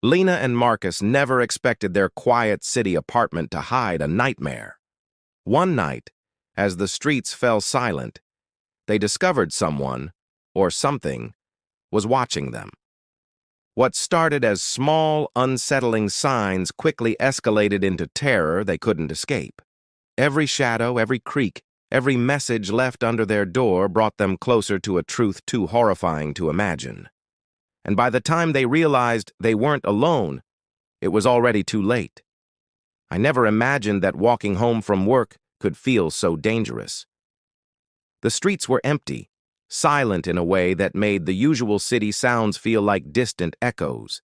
Lena and Marcus never expected their quiet city apartment to hide a nightmare. One night, as the streets fell silent, they discovered someone, or something, was watching them. What started as small, unsettling signs quickly escalated into terror they couldn't escape. Every shadow, every creak, every message left under their door brought them closer to a truth too horrifying to imagine. And by the time they realized they weren't alone, it was already too late. I never imagined that walking home from work could feel so dangerous. The streets were empty, silent in a way that made the usual city sounds feel like distant echoes.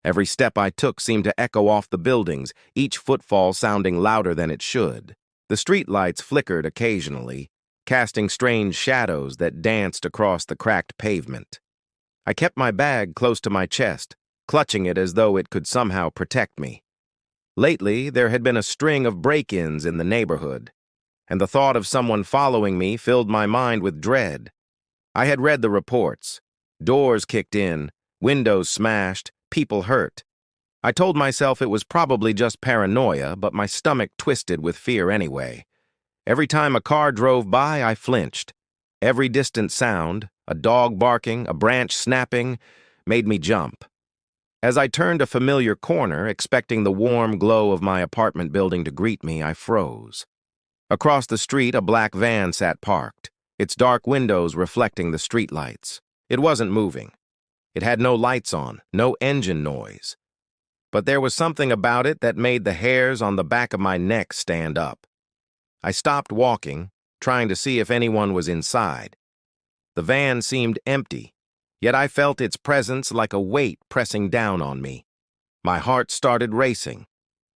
Every step I took seemed to echo off the buildings, each footfall sounding louder than it should. The streetlights flickered occasionally, casting strange shadows that danced across the cracked pavement. I kept my bag close to my chest, clutching it as though it could somehow protect me. Lately, there had been a string of break-ins in the neighborhood, and the thought of someone following me filled my mind with dread. I had read the reports. Doors kicked in, windows smashed, people hurt. I told myself it was probably just paranoia, but my stomach twisted with fear anyway. Every time a car drove by, I flinched. Every distant sound, a dog barking, a branch snapping, made me jump. As I turned a familiar corner, expecting the warm glow of my apartment building to greet me, I froze. Across the street, a black van sat parked, its dark windows reflecting the streetlights. It wasn't moving. It had no lights on, no engine noise. But there was something about it that made the hairs on the back of my neck stand up. I stopped walking, trying to see if anyone was inside. The van seemed empty, yet I felt its presence like a weight pressing down on me. My heart started racing.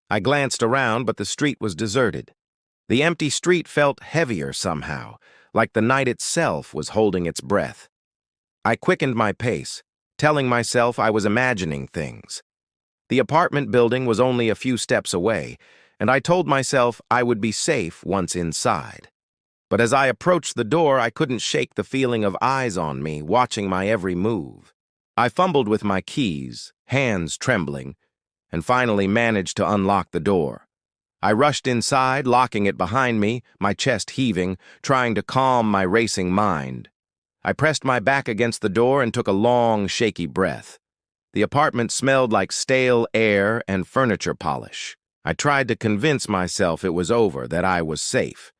I glanced around, but the street was deserted. The empty street felt heavier somehow, like the night itself was holding its breath. I quickened my pace, telling myself I was imagining things. The apartment building was only a few steps away, and I told myself I would be safe once inside. But as I approached the door, I couldn't shake the feeling of eyes on me, watching my every move. I fumbled with my keys, hands trembling, and finally managed to unlock the door. I rushed inside, locking it behind me, my chest heaving, trying to calm my racing mind. I pressed my back against the door and took a long, shaky breath. The apartment smelled like stale air and furniture polish. I tried to convince myself it was over, that I was safe.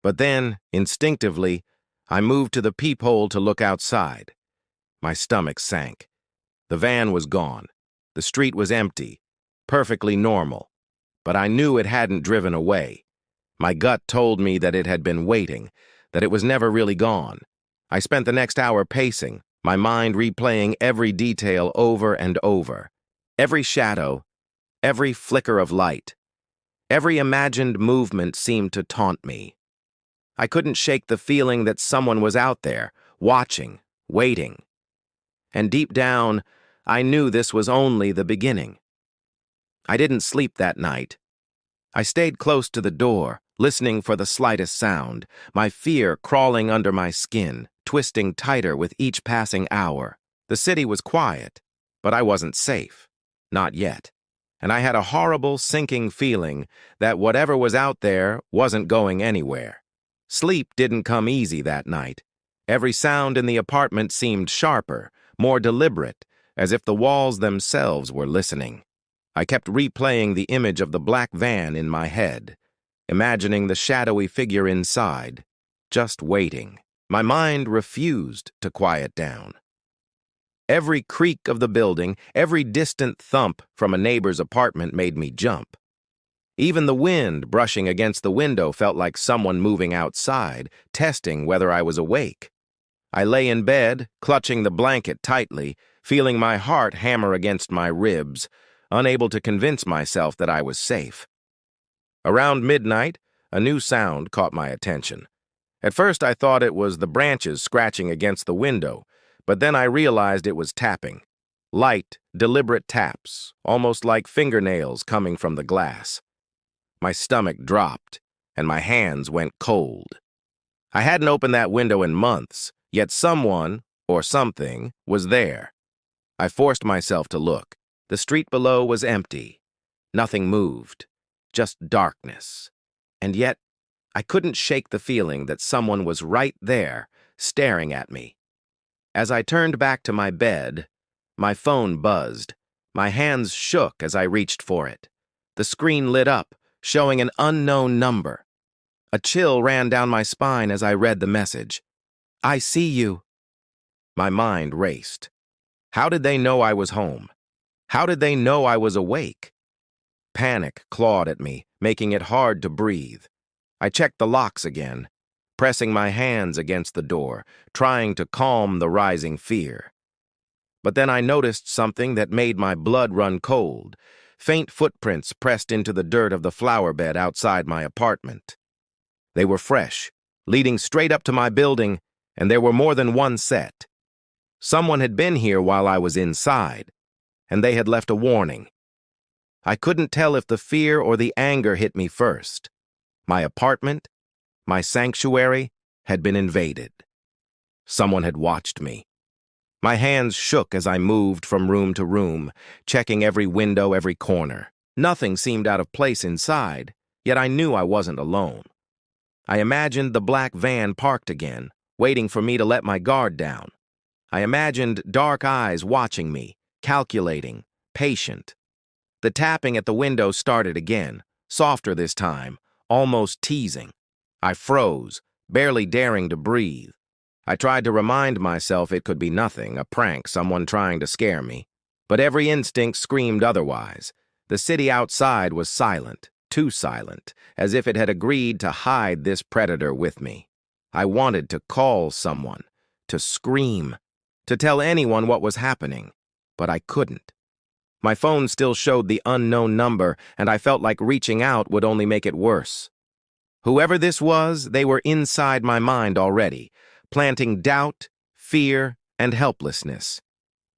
But then, instinctively, I moved to the peephole to look outside. My stomach sank. The van was gone. The street was empty, perfectly normal. But I knew it hadn't driven away. My gut told me that it had been waiting, that it was never really gone. I spent the next hour pacing, my mind replaying every detail over and over. Every shadow, every flicker of light, every imagined movement seemed to taunt me. I couldn't shake the feeling that someone was out there, watching, waiting. And deep down, I knew this was only the beginning. I didn't sleep that night. I stayed close to the door, listening for the slightest sound, my fear crawling under my skin, twisting tighter with each passing hour. The city was quiet, but I wasn't safe. Not yet. And I had a horrible, sinking feeling that whatever was out there wasn't going anywhere. Sleep didn't come easy that night. Every sound in the apartment seemed sharper, more deliberate, as if the walls themselves were listening. I kept replaying the image of the black van in my head, imagining the shadowy figure inside, just waiting. My mind refused to quiet down. Every creak of the building, every distant thump from a neighbor's apartment made me jump. Even the wind brushing against the window felt like someone moving outside, testing whether I was awake. I lay in bed, clutching the blanket tightly, feeling my heart hammer against my ribs, unable to convince myself that I was safe. Around midnight, a new sound caught my attention. At first I thought it was the branches scratching against the window, but then I realized it was tapping. Light, deliberate taps, almost like fingernails coming from the glass. My stomach dropped, and my hands went cold. I hadn't opened that window in months, yet someone, or something, was there. I forced myself to look. The street below was empty. Nothing moved. Just darkness. And yet, I couldn't shake the feeling that someone was right there, staring at me. As I turned back to my bed, my phone buzzed. My hands shook as I reached for it. The screen lit up, showing an unknown number. A chill ran down my spine as I read the message. "I see you." My mind raced. How did they know I was home? How did they know I was awake? Panic clawed at me, making it hard to breathe. I checked the locks again, pressing my hands against the door, trying to calm the rising fear. But then I noticed something that made my blood run cold. Faint footprints pressed into the dirt of the flower bed outside my apartment. They were fresh, leading straight up to my building, and there were more than one set. Someone had been here while I was inside, and they had left a warning. I couldn't tell if the fear or the anger hit me first. My apartment, my sanctuary, had been invaded. Someone had watched me. My hands shook as I moved from room to room, checking every window, every corner. Nothing seemed out of place inside, yet I knew I wasn't alone. I imagined the black van parked again, waiting for me to let my guard down. I imagined dark eyes watching me, calculating, patient. The tapping at the window started again, softer this time, almost teasing. I froze, barely daring to breathe. I tried to remind myself it could be nothing, a prank, someone trying to scare me. But every instinct screamed otherwise. The city outside was silent, too silent, as if it had agreed to hide this predator with me. I wanted to call someone, to scream, to tell anyone what was happening, but I couldn't. My phone still showed the unknown number, and I felt like reaching out would only make it worse. Whoever this was, they were inside my mind already, planting doubt, fear, and helplessness.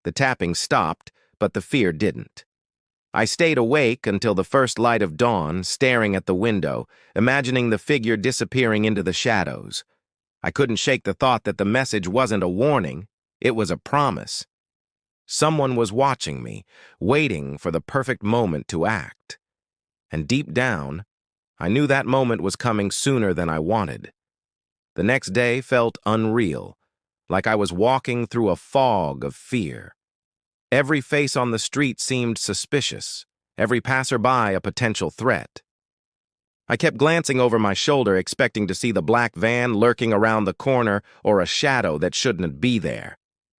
The tapping stopped, but the fear didn't. I stayed awake until the first light of dawn, staring at the window, imagining the figure disappearing into the shadows. I couldn't shake the thought that the message wasn't a warning, it was a promise. Someone was watching me, waiting for the perfect moment to act. And deep down, I knew that moment was coming sooner than I wanted. The next day felt unreal, like I was walking through a fog of fear. Every face on the street seemed suspicious, every passerby a potential threat. I kept glancing over my shoulder, expecting to see the black van lurking around the corner or a shadow that shouldn't be there.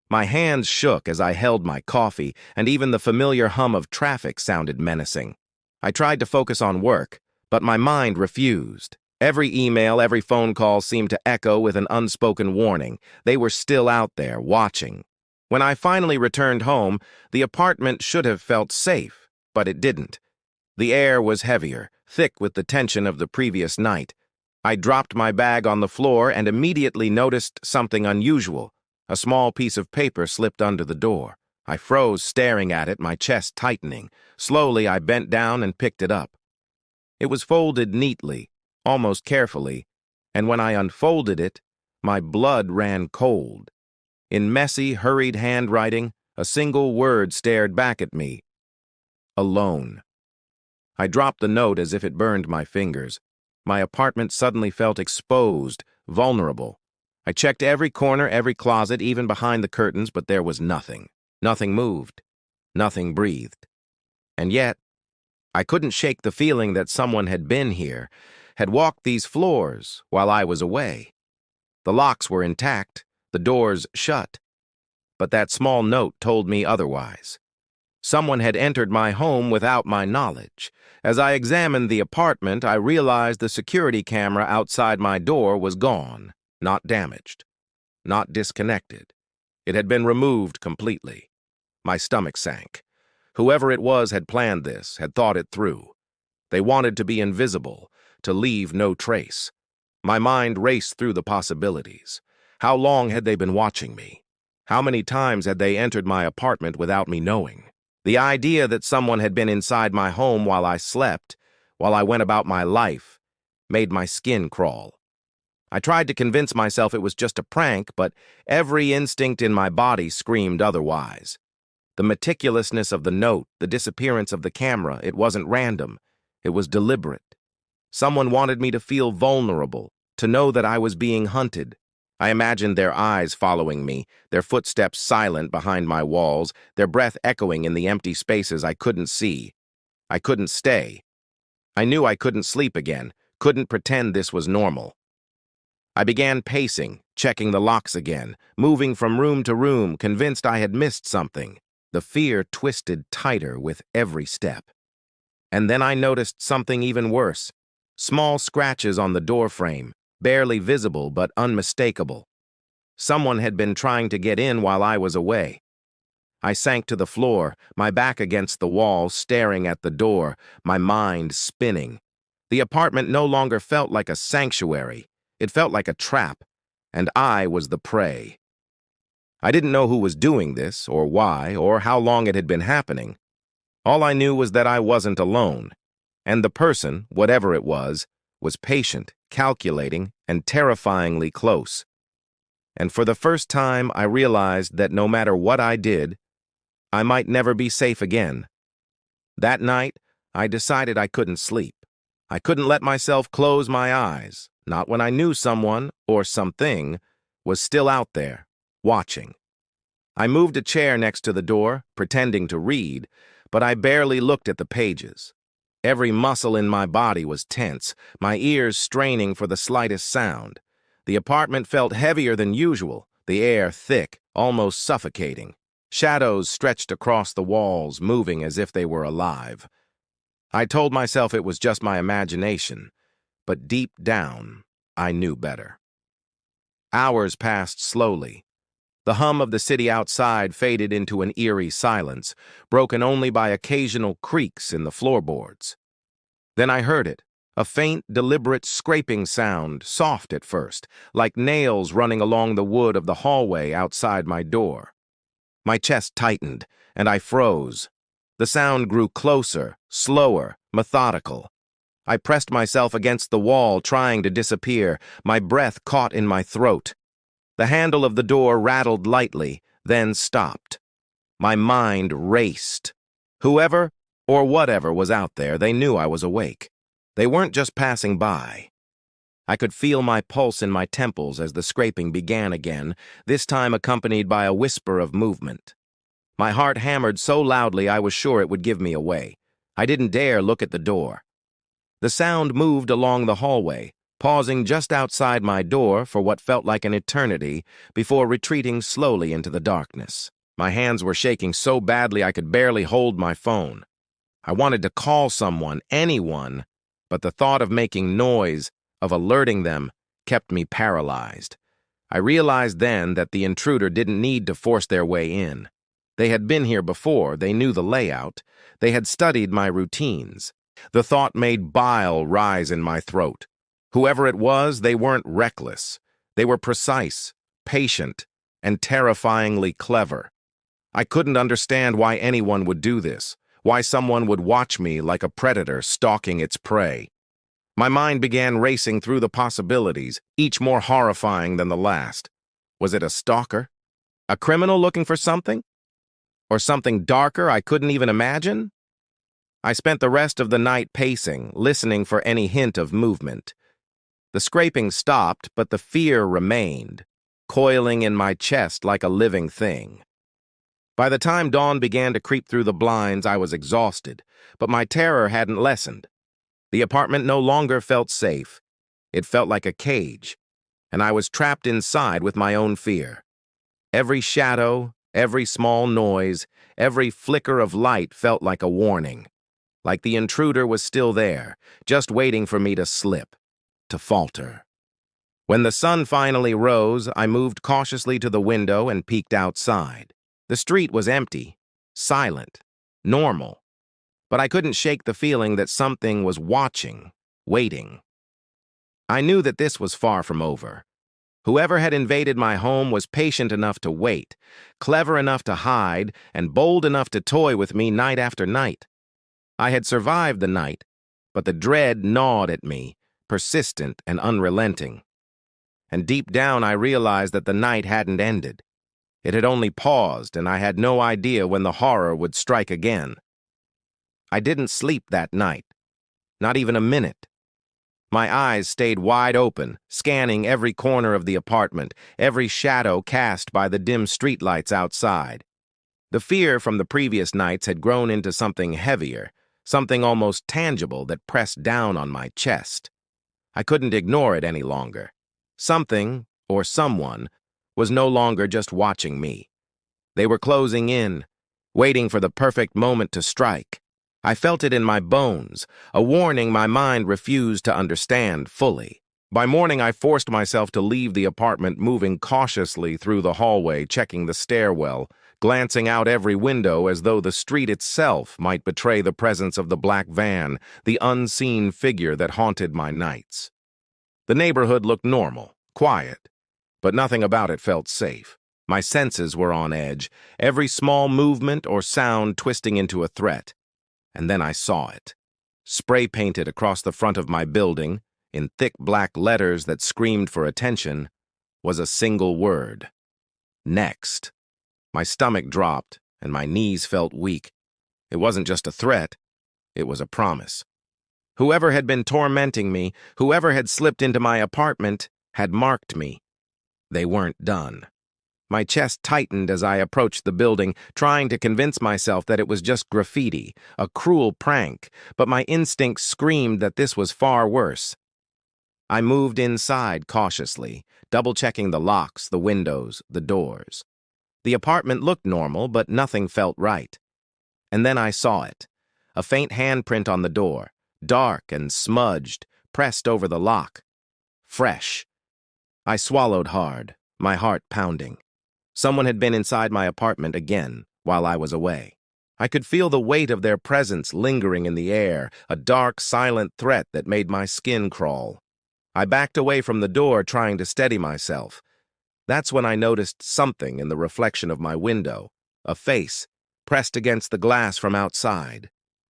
My hands shook as I held my coffee, and even the familiar hum of traffic sounded menacing. I tried to focus on work, but my mind refused. Every email, every phone call seemed to echo with an unspoken warning. They were still out there, watching. When I finally returned home, the apartment should have felt safe, but it didn't. The air was heavier, thick with the tension of the previous night. I dropped my bag on the floor and immediately noticed something unusual. A small piece of paper slipped under the door. I froze, staring at it, my chest tightening. Slowly, I bent down and picked it up. It was folded neatly, almost carefully, and when I unfolded it, my blood ran cold. In messy, hurried handwriting, a single word stared back at me. Alone. I dropped the note as if it burned my fingers. My apartment suddenly felt exposed, vulnerable. I checked every corner, every closet, even behind the curtains, but there was nothing. Nothing moved. Nothing breathed. And yet, I couldn't shake the feeling that someone had been here, had walked these floors while I was away. The locks were intact, the doors shut. But that small note told me otherwise. Someone had entered my home without my knowledge. As I examined the apartment, I realized the security camera outside my door was gone. Not damaged, not disconnected. It had been removed completely. My stomach sank. Whoever it was had planned this, had thought it through. They wanted to be invisible, to leave no trace. My mind raced through the possibilities. How long had they been watching me? How many times had they entered my apartment without me knowing? The idea that someone had been inside my home while I slept, while I went about my life, made my skin crawl. I tried to convince myself it was just a prank, but every instinct in my body screamed otherwise. The meticulousness of the note, the disappearance of the camera, it wasn't random. It was deliberate. Someone wanted me to feel vulnerable, to know that I was being hunted. I imagined their eyes following me, their footsteps silent behind my walls, their breath echoing in the empty spaces I couldn't see. I couldn't stay. I knew I couldn't sleep again, couldn't pretend this was normal. I began pacing, checking the locks again, moving from room to room, convinced I had missed something. The fear twisted tighter with every step. And then I noticed something even worse. Small scratches on the doorframe, barely visible but unmistakable. Someone had been trying to get in while I was away. I sank to the floor, my back against the wall, staring at the door, my mind spinning. The apartment no longer felt like a sanctuary. It felt like a trap, and I was the prey. I didn't know who was doing this, or why, or how long it had been happening. All I knew was that I wasn't alone, and the person, whatever it was patient, calculating, and terrifyingly close. And for the first time, I realized that no matter what I did, I might never be safe again. That night, I decided I couldn't sleep. I couldn't let myself close my eyes, not when I knew someone, or something, was still out there, watching. I moved a chair next to the door, pretending to read, but I barely looked at the pages. Every muscle in my body was tense, my ears straining for the slightest sound. The apartment felt heavier than usual, the air thick, almost suffocating. Shadows stretched across the walls, moving as if they were alive. I told myself it was just my imagination, but deep down, I knew better. Hours passed slowly. The hum of the city outside faded into an eerie silence, broken only by occasional creaks in the floorboards. Then I heard it, a faint, deliberate scraping sound, soft at first, like nails running along the wood of the hallway outside my door. My chest tightened, and I froze. The sound grew closer, slower, methodical. I pressed myself against the wall, trying to disappear, my breath caught in my throat. The handle of the door rattled lightly, then stopped. My mind raced. Whoever or whatever was out there, they knew I was awake. They weren't just passing by. I could feel my pulse in my temples as the scraping began again, this time accompanied by a whisper of movement. My heart hammered so loudly I was sure it would give me away. I didn't dare look at the door. The sound moved along the hallway, pausing just outside my door for what felt like an eternity before retreating slowly into the darkness. My hands were shaking so badly I could barely hold my phone. I wanted to call someone, anyone, but the thought of making noise, of alerting them, kept me paralyzed. I realized then that the intruder didn't need to force their way in. They had been here before, they knew the layout, they had studied my routines. The thought made bile rise in my throat. Whoever it was, they weren't reckless. They were precise, patient, and terrifyingly clever. I couldn't understand why anyone would do this, why someone would watch me like a predator stalking its prey. My mind began racing through the possibilities, each more horrifying than the last. Was it a stalker? A criminal looking for something? Or something darker I couldn't even imagine? I spent the rest of the night pacing, listening for any hint of movement. The scraping stopped, but the fear remained, coiling in my chest like a living thing. By the time dawn began to creep through the blinds, I was exhausted, but my terror hadn't lessened. The apartment no longer felt safe. It felt like a cage, and I was trapped inside with my own fear. Every shadow, every small noise, every flicker of light felt like a warning, like the intruder was still there, just waiting for me to slip, to falter. When the sun finally rose, I moved cautiously to the window and peeked outside. The street was empty, silent, normal, but I couldn't shake the feeling that something was watching, waiting. I knew that this was far from over. Whoever had invaded my home was patient enough to wait, clever enough to hide, and bold enough to toy with me night after night. I had survived the night, but the dread gnawed at me, persistent and unrelenting. And deep down I realized that the night hadn't ended. It had only paused, and I had no idea when the horror would strike again. I didn't sleep that night, not even a minute. My eyes stayed wide open, scanning every corner of the apartment, every shadow cast by the dim streetlights outside. The fear from the previous nights had grown into something heavier, something almost tangible that pressed down on my chest. I couldn't ignore it any longer. Something, or someone, was no longer just watching me. They were closing in, waiting for the perfect moment to strike. I felt it in my bones, a warning my mind refused to understand fully. By morning, I forced myself to leave the apartment, moving cautiously through the hallway, checking the stairwell, glancing out every window as though the street itself might betray the presence of the black van, the unseen figure that haunted my nights. The neighborhood looked normal, quiet, but nothing about it felt safe. My senses were on edge, every small movement or sound twisting into a threat. And then I saw it. Spray-painted across the front of my building, in thick black letters that screamed for attention, was a single word. Next. My stomach dropped, and my knees felt weak. It wasn't just a threat, it was a promise. Whoever had been tormenting me, whoever had slipped into my apartment, had marked me. They weren't done. My chest tightened as I approached the building, trying to convince myself that it was just graffiti, a cruel prank, but my instincts screamed that this was far worse. I moved inside cautiously, double-checking the locks, the windows, the doors. The apartment looked normal, but nothing felt right. And then I saw it. A faint handprint on the door, dark and smudged, pressed over the lock. Fresh. I swallowed hard, my heart pounding. Someone had been inside my apartment again while I was away. I could feel the weight of their presence lingering in the air, a dark, silent threat that made my skin crawl. I backed away from the door, trying to steady myself. That's when I noticed something in the reflection of my window, a face, pressed against the glass from outside.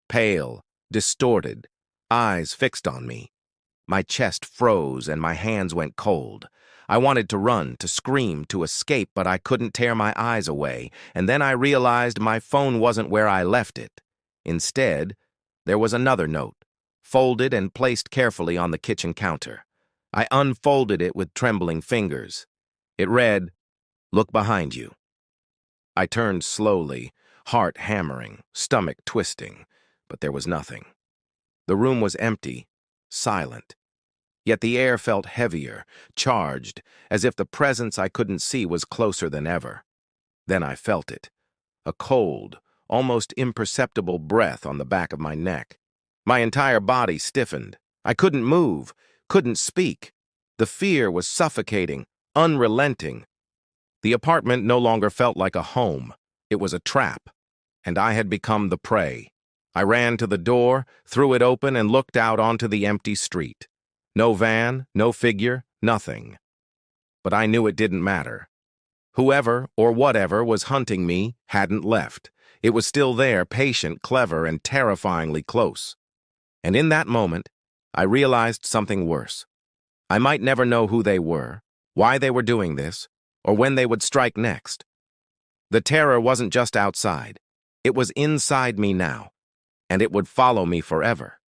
Pale, distorted, eyes fixed on me. My chest froze and my hands went cold. I wanted to run, to scream, to escape, but I couldn't tear my eyes away, and then I realized my phone wasn't where I left it. Instead, there was another note, folded and placed carefully on the kitchen counter. I unfolded it with trembling fingers. It read, "Look behind you." I turned slowly, heart hammering, stomach twisting, but there was nothing. The room was empty, silent. Yet the air felt heavier, charged, as if the presence I couldn't see was closer than ever. Then I felt it, a cold, almost imperceptible breath on the back of my neck. My entire body stiffened. I couldn't move, couldn't speak. The fear was suffocating, unrelenting. The apartment no longer felt like a home. It was a trap, and I had become the prey. I ran to the door, threw it open, and looked out onto the empty street. No van, no figure, nothing. But I knew it didn't matter. Whoever or whatever was hunting me hadn't left. It was still there, patient, clever, and terrifyingly close. And in that moment, I realized something worse. I might never know who they were, why they were doing this, or when they would strike next. The terror wasn't just outside. It was inside me now, and it would follow me forever.